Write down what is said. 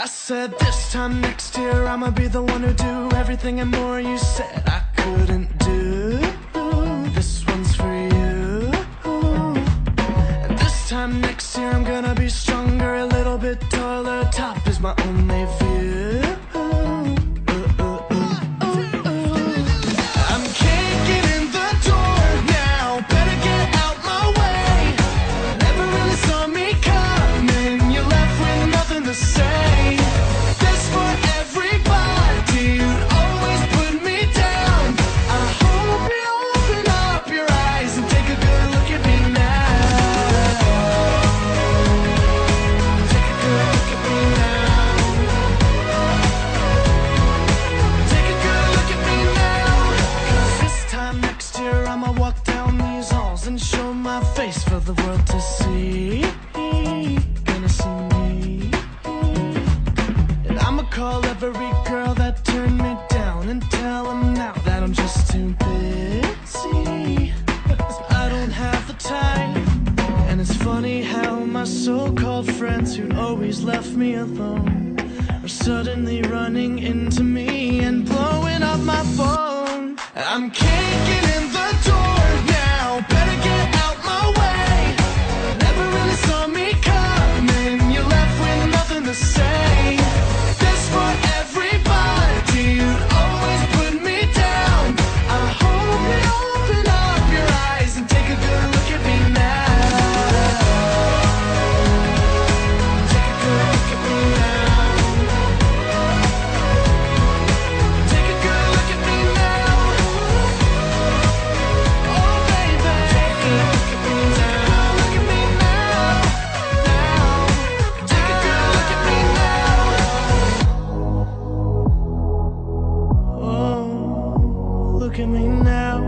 I said this time next year I'ma be the one who do everything and more you said I couldn't do. This one's for you. And this time next year I'm gonna be stronger, a little bit taller. Top is my only view. I'm kicking in the door now, better get out my way. Never really saw me coming, you're left with nothing to say. This for everybody, you'd always put me down. I hope you open up your eyes and take a good look at me now. Take a good look at me now. Take a good look at me now. 'Cause this time next year I'ma walk down these halls and show my face for the world to see. Gonna see me. And I'ma call every girl that turned me down and tell them now that I'm just too busy. I don't have the time. And it's funny how my so-called friends who'd always left me alone are suddenly running into me and blowing up my phone. I'm kicking in the door now, better get out my way. Never really saw me coming, you're left with nothing to say. This for everybody, you'd always put me down. I hope you open up your eyes and take a good look at me now. Take a good look at me now. Take a good look at me now. Oh baby, take a good look at me now. Look at me now, now. Take a good look at me now. Oh, look at me now.